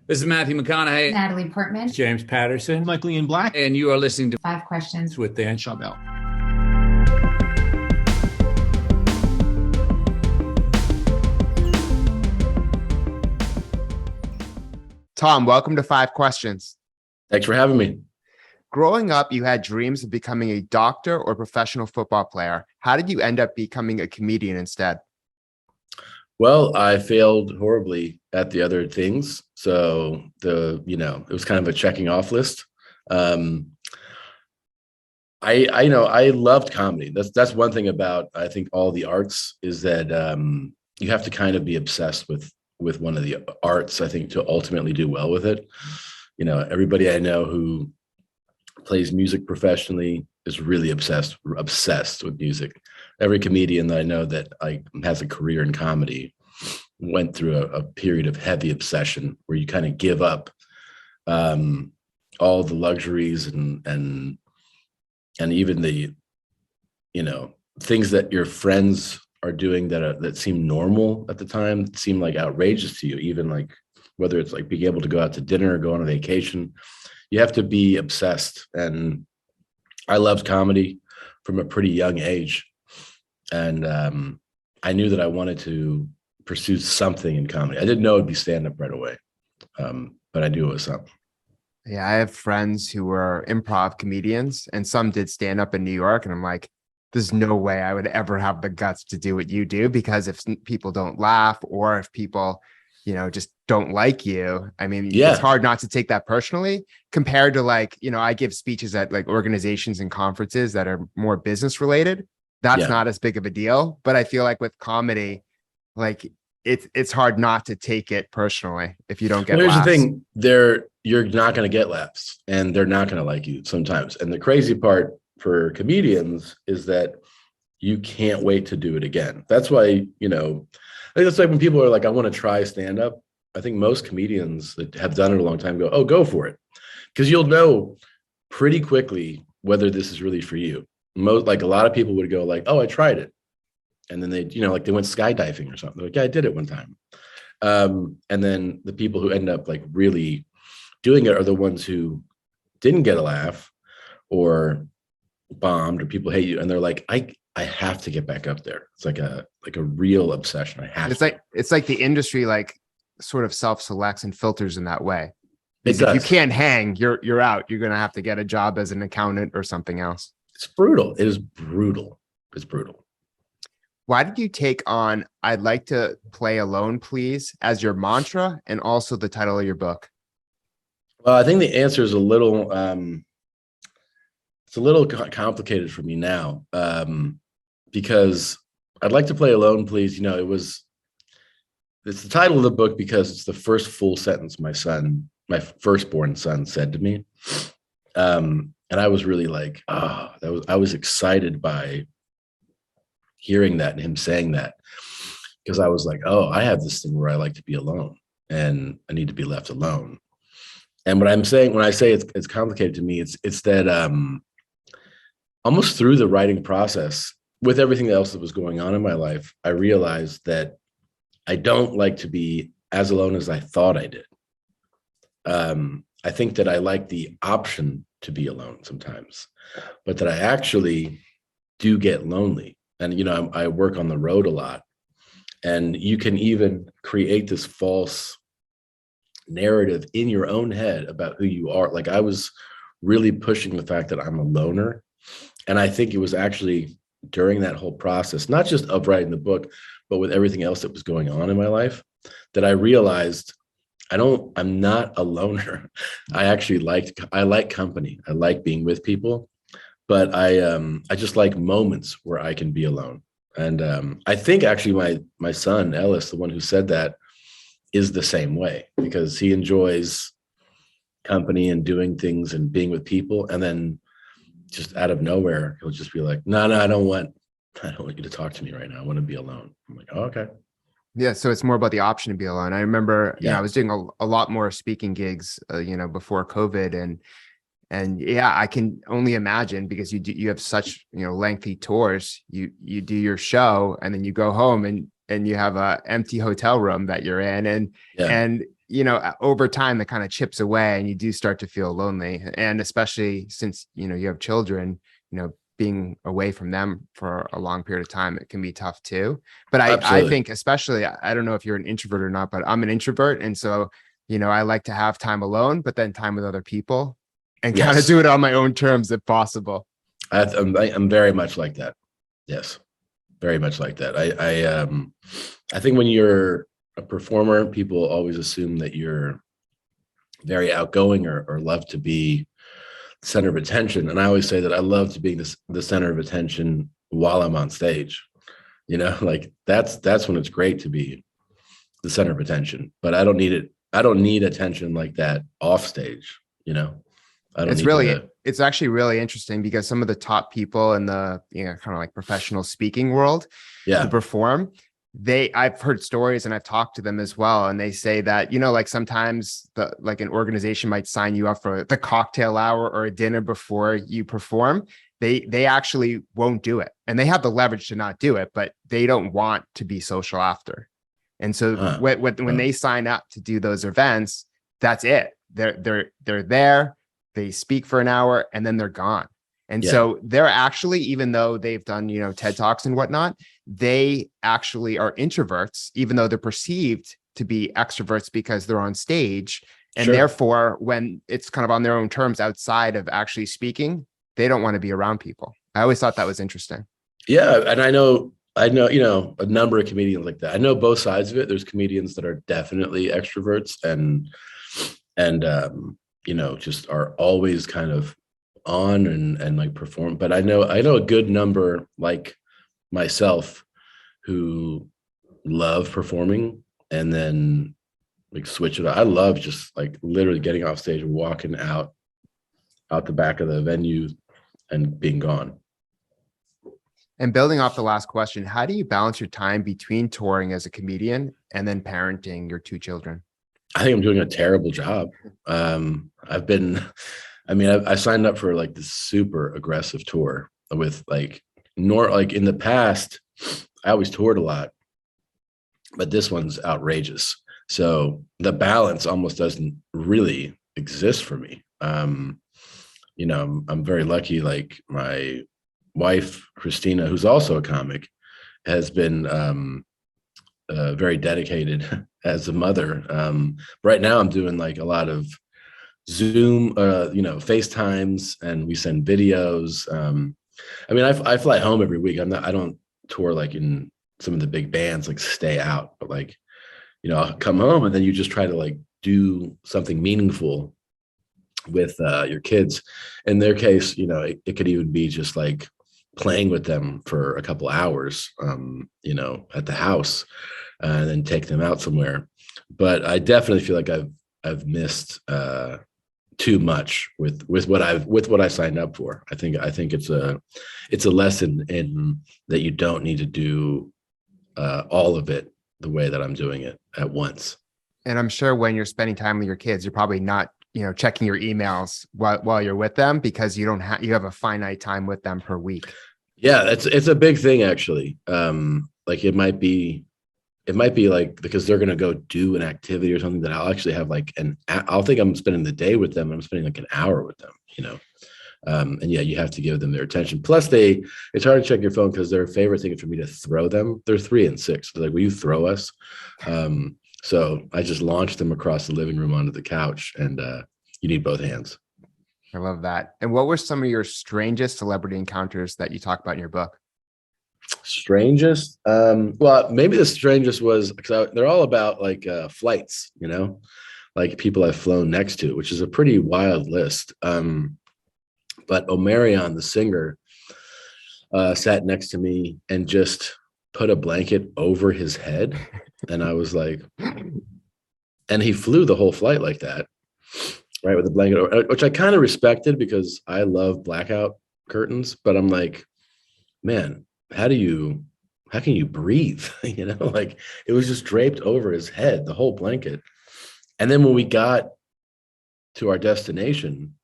This is Matthew McConaughey. Natalie Portman. James Patterson. Michael Ian Black. And you are listening to Five Questions with Dan Schawbel. Tom, welcome to Five Questions. Thanks for having me. Growing up, you had dreams of becoming a doctor or professional football player. How did you end up becoming a comedian instead? Well, I failed horribly at the other things. So it was kind of a checking off list. I loved comedy. That's one thing about, I think, all the arts is that you have to kind of be obsessed with one of the arts, I think, to ultimately do well with it. Everybody I know who plays music professionally is really obsessed with music. Every comedian that I know that has a career in comedy went through a period of heavy obsession where you kind of give up all the luxuries and even the things that your friends are doing that seem normal at the time seem like outrageous to you, even like whether it's like being able to go out to dinner or go on a vacation. You have to be obsessed. And I loved comedy from a pretty young age. And I knew that I wanted to pursue something in comedy. I didn't know it'd be stand-up right away, but I knew it was something. Yeah, I have friends who were improv comedians and some did stand-up in New York. And I'm like, there's no way I would ever have the guts to do what you do, because if people don't laugh or if people just don't like you. I mean, It's hard not to take that personally compared to I give speeches at like organizations and conferences that are more business related. That's not as big of a deal. But I feel like with comedy, like it's hard not to take it personally if you don't get laughs. Here's the thing, you're not going to get laughs and they're not going to like you sometimes. And the crazy part for comedians is that you can't wait to do it again. That's why, I think it's like when people are like, I want to try stand up. I think most comedians that have done it a long time go, oh, go for it. Because you'll know pretty quickly whether this is really for you. A lot of people would go like, oh, I tried it. And then they went skydiving or something. They're like, yeah, I did it one time. And then the people who end up like really doing it are the ones who didn't get a laugh or bombed or people hate you. And they're like, I have to get back up there. It's like a real obsession. It's like the industry sort of self-selects and filters in that way. If you can't hang, you're out. You're gonna have to get a job as an accountant or something else. It's brutal. It is brutal. It's brutal. Why did you take on "I'd like to play alone, please" as your mantra and also the title of your book? Well, I think the answer is a little complicated for me now. Because I'd like to play alone, please. It's the title of the book because it's the first full sentence my firstborn son said to me. And I was really like, I was excited by hearing that and him saying that, because I was like, oh, I have this thing where I like to be alone and I need to be left alone. And what I'm saying, when I say it's complicated to me, it's that almost through the writing process, with everything else that was going on in my life, I realized that I don't like to be as alone as I thought I did. I think that I like the option to be alone sometimes, but that I actually do get lonely. And, I work on the road a lot, and you can even create this false narrative in your own head about who you are. Like I was really pushing the fact that I'm a loner. And I think it was actually during that whole process, not just of writing the book, but with everything else that was going on in my life, that I realized I'm not a loner. I like company. I like being with people, but I just like moments where I can be alone. And I think actually my son, Ellis, the one who said that, is the same way, because he enjoys company and doing things and being with people. And then just out of nowhere, he'll just be like, no, I don't want you to talk to me right now. I want to be alone. I'm like, oh, okay. Yeah. So it's more about the option to be alone. I remember, I was doing a lot more speaking gigs, before COVID, and yeah, I can only imagine, because you have such, lengthy tours. You do your show and then you go home and you have a empty hotel room that you're in. And over time that kind of chips away and you do start to feel lonely. And especially since, you have children, being away from them for a long period of time, it can be tough too. But I think especially, I don't know if you're an introvert or not, but I'm an introvert. And so, I like to have time alone, but then time with other people and kind of do it on my own terms if possible. I'm very much like that. Yes, very much like that. I think when you're a performer, people always assume that you're very outgoing or love to be the center of attention. And I always say that I love to be the center of attention while I'm on stage. Like that's when it's great to be the center of attention. But I don't need it. I don't need attention like that off stage. It's actually really interesting because some of the top people in the kind of like professional speaking world who perform, I've heard stories and I've talked to them as well. And they say that, like sometimes an organization might sign you up for the cocktail hour or a dinner before you perform. They actually won't do it. And they have the leverage to not do it, but they don't want to be social after. And so when they sign up to do those events, that's it. They're there. They speak for an hour and then they're gone. And so they're actually, even though they've done, TED Talks and whatnot, they actually are introverts, even though they're perceived to be extroverts because they're on stage. And therefore, when it's kind of on their own terms outside of actually speaking, they don't want to be around people. I always thought that was interesting. Yeah. And I know, a number of comedians like that. I know both sides of it. There's comedians that are definitely extroverts and just are always kind of on and like perform. But I know a good number like myself who love performing and then like switch it up. I love just like literally getting off stage and walking out the back of the venue and being gone. And building off the last question, how do you balance your time between touring as a comedian and then parenting your 2 children? I think I'm doing a terrible job. I signed up for like this super aggressive tour with like in the past, I always toured a lot, but this one's outrageous. So the balance almost doesn't really exist for me. I'm very lucky. Like my wife, Christina, who's also a comic, has been very dedicated as a mother. Right now I'm doing like a lot of Zoom, FaceTimes, and we send videos. I fly home every week. I don't tour like in some of the big bands, like stay out, but like, I'll come home and then you just try to like do something meaningful with your kids. In their case, it could even be just like playing with them for a couple hours, at the house, and then take them out somewhere. But I definitely feel like I've missed too much with what I signed up for. I think it's a lesson in that you don't need to do all of it the way that I'm doing it at once. And I'm sure when you're spending time with your kids, you're probably not, checking your emails while you're with them because you have a finite time with them per week. Yeah, it's a big thing actually. Like it might be like because they're gonna go do an activity or something that I'll actually have like I'll think I'm spending the day with them. I'm spending like an hour with them, and you have to give them their attention. Plus it's hard to check your phone because their favorite thing is for me to throw them. They're 3 and 6. They're like, will you throw us? So I just launched them across the living room onto the couch, and you need both hands. I love that. And what were some of your strangest celebrity encounters that you talk about in your book? Strangest? Well, maybe the strangest was because they're all about like flights, like people I've flown next to, which is a pretty wild list. But Omarion, the singer, sat next to me and just put a blanket over his head. And I was like, and he flew the whole flight like that, right, with a blanket, which I kind of respected because I love blackout curtains. But I'm like, man, how can you breathe? Like it was just draped over his head, the whole blanket. And then when we got to our destination,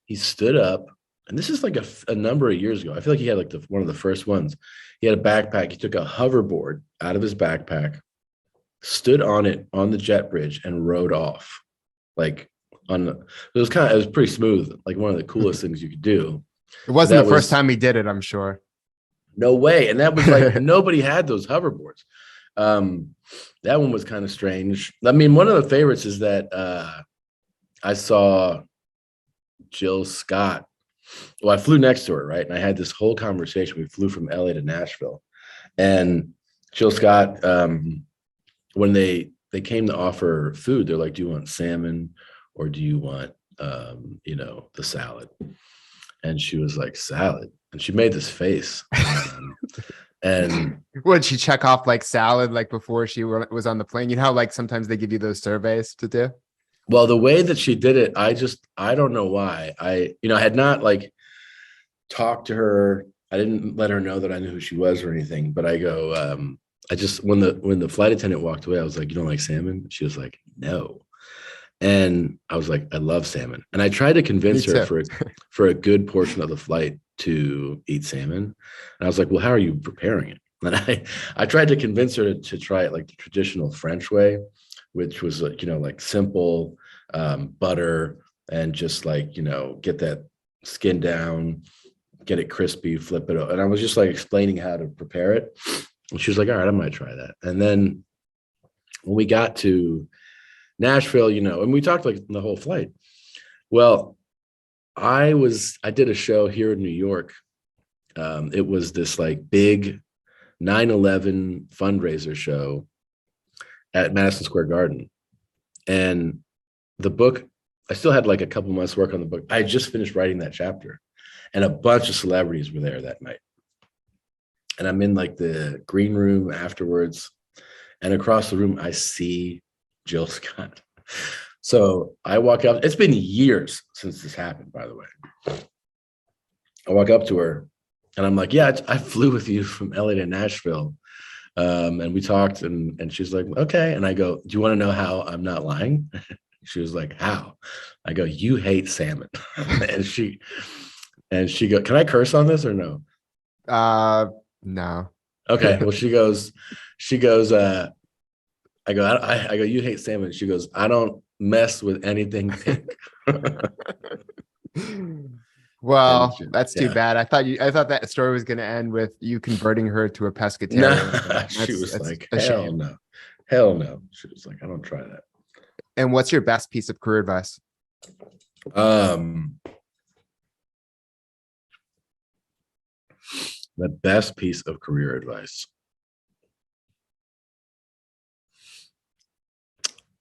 he stood up, and this is like a number of years ago. I feel like he had like one of the first ones. He had a backpack. He took a hoverboard out of his backpack, stood on it on the jet bridge and rode off. Like it was pretty smooth, like one of the coolest things you could do. It wasn't the first time he did it, I'm sure. No way. And that was like, nobody had those hoverboards. That one was kind of strange. I mean, one of the favorites is that I saw Jill Scott. Well, I flew next to her, right? And I had this whole conversation. We flew from LA to Nashville. And Jill Scott, when they came to offer food, they're like, do you want salmon or do you want, the salad? And she was like, salad. And she made this face. And would she check off like salad, like before she was on the plane? You know how like sometimes they give you those surveys to do? Well, the way that she did it, I don't know why. I had not like talked to her. I didn't let her know that I knew who she was or anything, but I go, I just, when the flight attendant walked away, I was like, you don't like salmon? She was like, no. And I was like, I love salmon. And I tried to convince her for a good portion of the flight to eat salmon. And I was like, well, how are you preparing it? And I tried to convince her to try it like the traditional French way, which was like, like simple butter and just like, get that skin down, get it crispy, flip it over. And I was just like explaining how to prepare it. And she was like, all right, I might try that. And then when we got to Nashville, and we talked like the whole flight. Well, I did a show here in New York. It was this like big 9/11 fundraiser show at Madison Square Garden. And the book, I still had like a couple months work on the book. I had just finished writing that chapter and a bunch of celebrities were there that night. And I'm in like the green room afterwards. And across the room, I see Jill Scott. So I walk up. It's been years since this happened, by the way. I walk up to her and I'm like, yeah, I flew with you from LA to Nashville. And we talked and she's like, okay. And I go, do you want to know how I'm not lying? She was like, how? I go, you hate salmon. and she go, can I curse on this or no? No. Okay. Well, she goes, I go, you hate salmon. She goes, I don't mess with anything pink. Well, that's too bad. I thought that story was going to end with you converting her to a pescatarian. Nah, she was like, hell no. Hell no. She was like, I don't try that. And what's your best piece of career advice? The best piece of career advice.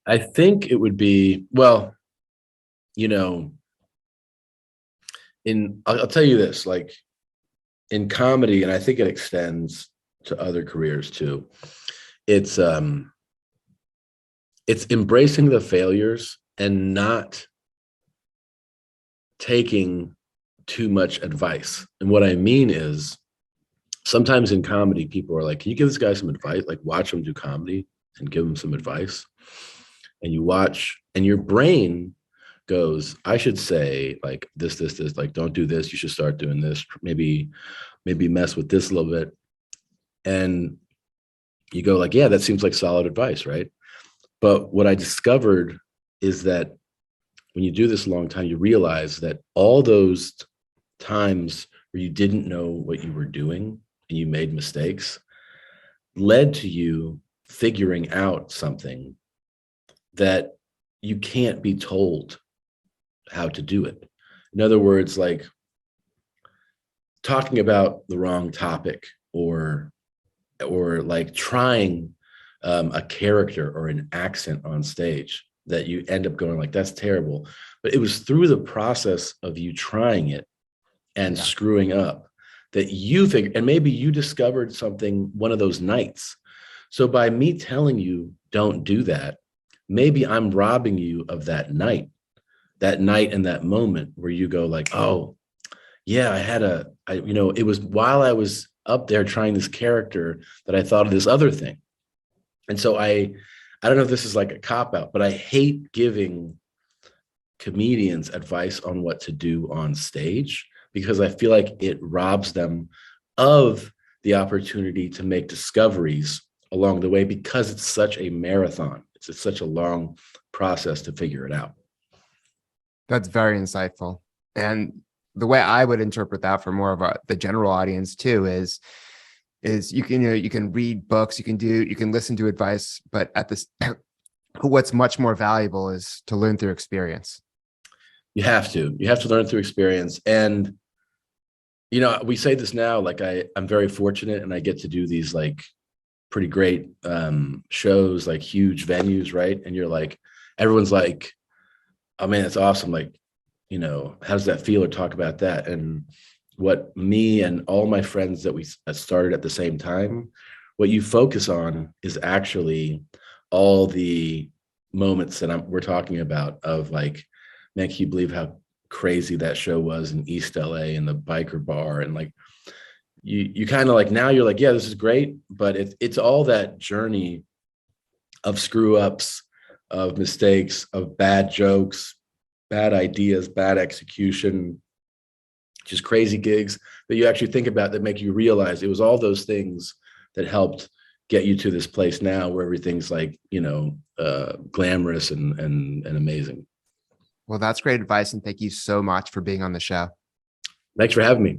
I think it would be, well, I'll tell you this, like in comedy, and I think it extends to other careers too. It's embracing the failures and not taking too much advice. And what I mean is sometimes in comedy, people are like, can you give this guy some advice? Like watch him do comedy and give him some advice. And you watch and your brain goes, I should say like this, like, don't do this. You should start doing this. Maybe mess with this a little bit. And you go like, yeah, that seems like solid advice, right? But what I discovered is that when you do this a long time, you realize that all those times where you didn't know what you were doing and you made mistakes led to you figuring out something that you can't be told how to do it. In other words, like talking about the wrong topic or like trying a character or an accent on stage that you end up going like, that's terrible. But it was through the process of you trying it and screwing up that you figured, and maybe you discovered something one of those nights. So by me telling you, don't do that, maybe I'm robbing you of that night and that moment where you go like, oh yeah, it was while I was up there trying this character that I thought of this other thing. And so I don't know if this is like a cop out, but I hate giving comedians advice on what to do on stage because I feel like it robs them of the opportunity to make discoveries along the way because it's such a marathon. It's such a long process to figure it out. That's very insightful. And the way I would interpret that for more of the general audience too is you can, you can read books, you can listen to advice, but at this, what's much more valuable is to learn through experience. You have to learn through experience. And, we say this now, like I'm very fortunate and I get to do these like pretty great shows, like huge venues. Right. And you're like, everyone's like, oh man, that's awesome. Like, how does that feel, or talk about that? And what me and all my friends that we started at the same time, what you focus on is actually all the moments that we're talking about of like, man, can you believe how crazy that show was in East LA and the biker bar? And like, you kind of like, now you're like, yeah, this is great. But it's all that journey of screw ups, of mistakes, of bad jokes, bad ideas, bad execution, just crazy gigs that you actually think about that make you realize it was all those things that helped get you to this place now where everything's like, glamorous and amazing. Well, that's great advice. And thank you so much for being on the show. Thanks for having me.